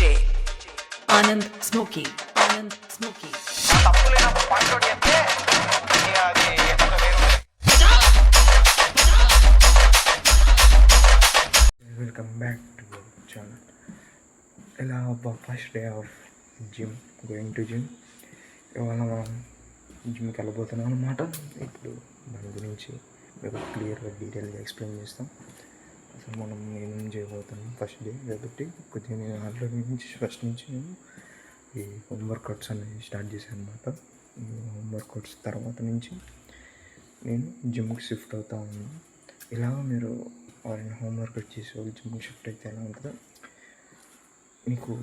DJ Anand Smoky. తప్పు లేనప్పుడు point out చేస్తే ఇక అది ఎక్కడ వేరు. Welcome back to channel. ఇలా first day of gym, going to gym. ఇవాళ మనం జిమ్కి వెళ్ళబోతున్నాం అనమాట. ఇప్పుడు దాని గురించి మీకు క్లియర్గా డీటెయిల్గా ఎక్స్ప్లెయిన్ చేస్తాం. అసలు మనం ఏమేమి చేయబోతున్నాం ఫస్ట్ డే కాబట్టి కొద్దిగా నేను ఆల్రెడీ నుంచి ఫస్ట్ నుంచి నేను ఈ హోమ్ వర్కౌట్స్ అనేవి స్టార్ట్ చేశాను అనమాట. హోమ్ వర్కౌట్స్ తర్వాత నుంచి నేను జిమ్కి షిఫ్ట్ అవుతా ఉన్నాను. ఇలాగ మీరు ఎవరైనా హోమ్ వర్కౌట్ చేసి వాళ్ళు జిమ్కి షిఫ్ట్ అయితే ఎలా ఉంటుందో మీకు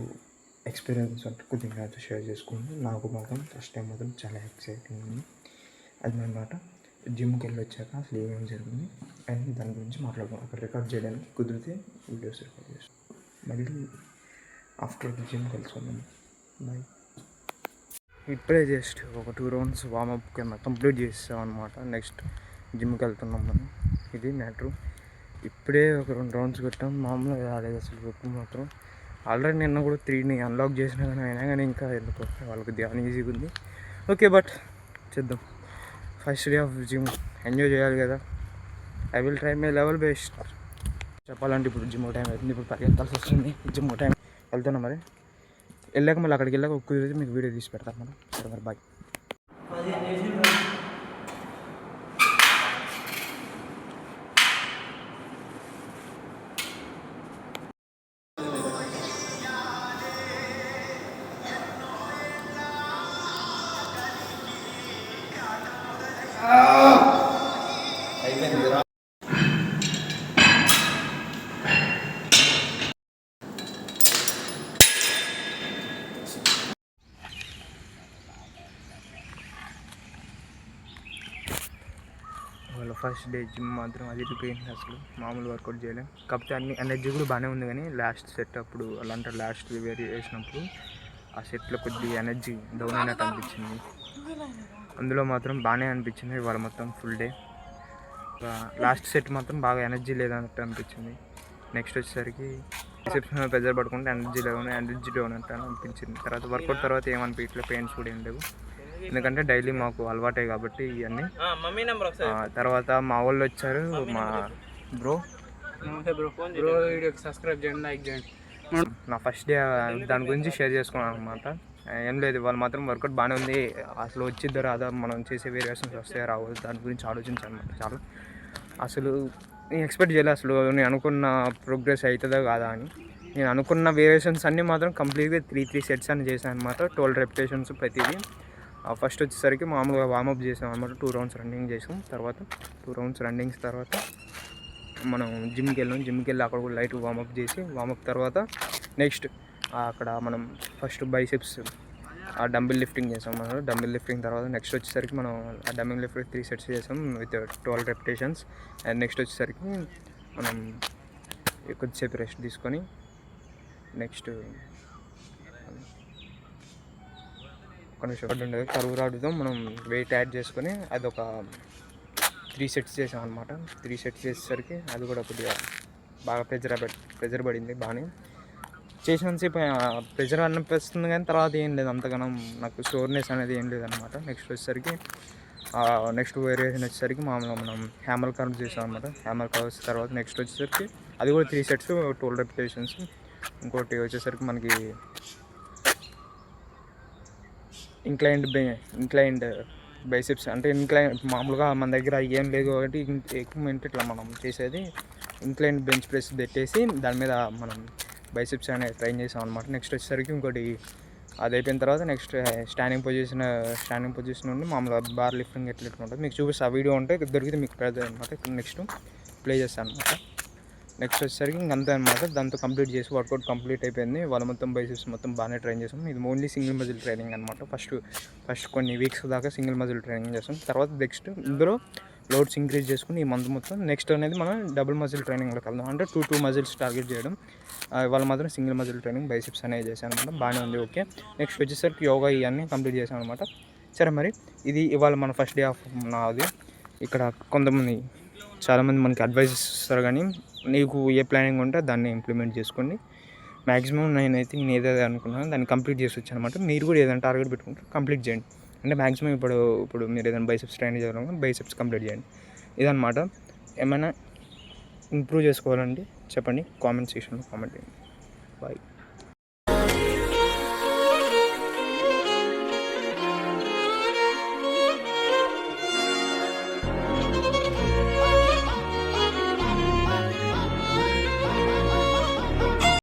ఎక్స్పీరియన్స్ అంటే కొద్దిగా నాతో షేర్ చేసుకోండి. నాకు మాత్రం ఫస్ట్ టైం మాత్రం చాలా ఎక్సైటింగ్ ఉంది. అది అన్నమాట. జిమ్కి వెళ్ళి వచ్చాక అసలు ఏమేమి జరిగింది అండ్ దాని గురించి మాట్లాడుకున్నాం. అక్కడ రికార్డ్ చేయడానికి కుదిరితే వీడియోస్ రికార్డ్ చేస్తాం. మళ్ళీ ఆఫ్టర్ ది జిమ్ కలుసుకున్నాం. బాయ్. ఇప్పుడే జస్ట్ ఒక 2 రౌండ్స్ వార్మప్ కింద కంప్లీట్ చేసాం అనమాట. నెక్స్ట్ జిమ్కి వెళ్తున్నాం మనం. ఇది మ్యాటర్. ఇప్పుడే ఒక 2 రౌండ్స్ కొట్టాం. మామూలుగా రాలేదు అసలు ఎక్కువ మాత్రం. ఆల్రెడీ నిన్న కూడా 3ని అన్లాక్ చేసినా కానీ అయినా కానీ ఇంకా ఎందుకో వాళ్ళకి ధ్యానం ఈజీగా ఉంది. ఓకే, బట్ చేద్దాం. First day of gym enjoy చేయాలి కదా. I will try my level best. చెప్పాలంటే ఇప్పుడు జిమ్ టైం అవుతుంది. ఇప్పుడు పరిగెత్తాల్సి వస్తుంది. జిమ్ టైం వెళ్తున్నాం. మరి వెళ్ళాక మళ్ళీ అక్కడికి వెళ్ళాక ఒక్క రోజు మీకు వీడియో తీసి పెడతాం మనం. సరే మరి, బాయ్. వాళ్ళ ఫస్ట్ డే జిమ్ మాత్రం అది పోయింది. అసలు మామూలు వర్కౌట్ చేయలేం. కాకపోతే అన్ని ఎనర్జీ కూడా బాగానే ఉంది. కానీ లాస్ట్ సెట్ అప్పుడు అలాంటి లాస్ట్ వేరీ చేసినప్పుడు ఆ సెట్లో కొద్దిగా ఎనర్జీ డౌన్ అయినట్టు అనిపించింది. అందులో మాత్రం బాగానే అనిపించింది. ఇవాళ మొత్తం ఫుల్ డే లాస్ట్ సెట్ మాత్రం బాగా ఎనర్జీ లేదన్నట్టు అనిపించింది. నెక్స్ట్ వచ్చేసరికి రిసెప్షన్ ప్రెజర్ పడుకుంటే ఎనర్జీ డౌన్ అంటే అనిపించింది. తర్వాత వర్కౌట్ తర్వాత ఏమనిపించలే, పెయిన్స్ కూడా ఏం లేవు. ఎందుకంటే డైలీ మాకు అలవాటే కాబట్టి ఇవన్నీ. తర్వాత మా వాళ్ళు వచ్చారు. మా బ్రో వీడియోకి సబ్స్క్రైబ్ చేయండి, లైక్ చేయండి. నా ఫస్ట్ డే దాని గురించి షేర్ చేసుకున్నాను అనమాట. ఏం లేదు, వాళ్ళు మాత్రం వర్కౌట్ బాగానే ఉంది. అసలు వచ్చిద్దో రాదా, మనం చేసే వేరియేషన్స్ వస్తాయో రావు, దాని గురించి ఆలోచించాను అనమాట. చాలా అసలు నేను ఎక్స్పెక్ట్ చేయలేదు అసలు నేను అనుకున్న ప్రోగ్రెస్ అవుతుందో కాదా అని. నేను అనుకున్న వేరియేషన్స్ అన్నీ మాత్రం కంప్లీట్గా 3 సెట్స్ అని చేశాను అనమాట. 12 రెపిటేషన్స్ ప్రతిదీ. ఫస్ట్ వచ్చేసరికి మామూలుగా వార్మప్ చేసాం అనమాట. 2 రౌండ్స్ రన్నింగ్ చేసాం. తర్వాత 2 రౌండ్స్ రన్నింగ్స్ తర్వాత మనం జిమ్కి వెళ్ళి అక్కడ కూడా లైట్ వార్మప్ చేసి, వార్మప్ తర్వాత నెక్స్ట్ అక్కడ మనం ఫస్ట్ బైసెప్స్ ఆ డంబిల్ లిఫ్టింగ్ చేసాం మనం. డంబిల్ లిఫ్టింగ్ తర్వాత నెక్స్ట్ వచ్చేసరికి మనం ఆ డంబిల్ లిఫ్ట్ 3 సెట్స్ చేసాం విత్ 12 రెపిటేషన్స్. అండ్ నెక్స్ట్ వచ్చేసరికి మనం కొద్దిసేపు రెస్ట్ తీసుకొని నెక్స్ట్ కొంచెం ఉండేది కరువు రాడుతో మనం వెయిట్ యాడ్ చేసుకొని అదొక 3 సెట్స్ చేసాం అనమాట. 3 సెట్స్ చేసేసరికి అది కూడా కొద్దిగా బాగా ప్రెజర్ పడింది. బాగానే చేసినంతసేపు ప్రెజర్ అనిపిస్తుంది కానీ తర్వాత ఏం లేదు అంతగానం నాకు స్టోర్నెస్ అనేది ఏం లేదనమాట. నెక్స్ట్ వచ్చేసరికి నెక్స్ట్ వేరియేషన్ వచ్చేసరికి మామూలుగా మనం హ్యామర్ కర్వ్స్ చేసాం అనమాట. హ్యామర్ కర్వ్స్ తర్వాత నెక్స్ట్ వచ్చేసరికి అది కూడా 3 సెట్స్ 12 రెపిటేషన్స్. ఇంకోటి వచ్చేసరికి మనకి ఇంక్లైన్డ్ బైసెప్స్ అంటే మామూలుగా మన దగ్గర ఏం లేదు కాబట్టి ఎక్విప్మెంట్ ఇట్లా మనం చేసేది ఇంక్లైన్డ్ బెంచ్ ప్రెస్ పెట్టేసి దాని మీద మనం బైసెప్స్ అనేది ట్రైన్ చేసాం అనమాట. నెక్స్ట్ వచ్చేసరికి ఇంకోటి అది అయిపోయిన తర్వాత నెక్స్ట్ స్టాండింగ్ పొజిషన్ నుండి మామూలుగా బార్ లిఫ్టింగ్ ఎట్లా ఉంటుంది మీకు చూపిస్తే ఆ వీడియో ఉంటే దొరికితే మీకు పెడతాయి అనమాట. నెక్స్ట్ ప్లే చేస్తాను అనమాట. నెక్స్ట్ వచ్చేసరికి ఇంకంతే అనమాట. దాంతో కంప్లీట్ చేసి వర్కౌట్ కంప్లీట్ అయిపోయింది. వాళ్ళ మొత్తం బైసెప్స్ మొత్తం బాగానే ట్రైన్ చేసాం. ఇది ఓన్లీ సింగిల్ మజిల్ ట్రైనింగ్ అనమాట. ఫస్ట్ కొన్ని వీక్స్ దాకా సింగిల్ మజిల్ ట్రైనింగ్ చేస్తాం. తర్వాత నెక్స్ట్ ఇందులో లోడ్స్ ఇంక్రీజ్ చేసుకుని ఈ మంత్ మొత్తం నెక్స్ట్ అనేది మనం డబుల్ మజిల్ ట్రైనింగ్లోకి వెళ్దాం. అంటే 2 మజిల్స్ టార్గెట్ చేయడం. వాళ్ళ మాత్రం సింగిల్ మజిల్ ట్రైనింగ్ బైసెప్స్ అనేది చేశాను అనమాట. బాగానే ఉంది. ఓకే, నెక్స్ట్ వచ్చేసరికి యోగా ఇవన్నీ కంప్లీట్ చేశాను అనమాట. సరే, మరి ఇది ఇవాళ మన ఫస్ట్ డే ఆఫ్ నాది. ఇక్కడ కొంతమంది చాలామంది మనకి అడ్వైస్ ఇస్తారు, కానీ నీకు ఏ ప్లానింగ్ ఉంటే దాన్ని ఇంప్లిమెంట్ చేసుకోండి. మ్యాక్సిమం నేనైతే నేను ఏదైతే అనుకున్నానో దాన్ని కంప్లీట్ చేసి వచ్చాను అనమాట. మీరు కూడా ఏదైనా టార్గెట్ పెట్టుకుంటే కంప్లీట్ చేయండి. అంటే మ్యాక్సిమం ఇప్పుడు మీరు ఏదైనా బైసెప్స్ ట్రైన్ చేయాలనుకుంటే బైసెప్స్ కంప్లీట్ చేయండి. ఇదన్నమాట. ఏమైనా ఇంప్రూవ్ చేసుకోవాలంటే చెప్పండి, కామెంట్ సెక్షన్లో కామెంట్ చేయండి. బాయ్.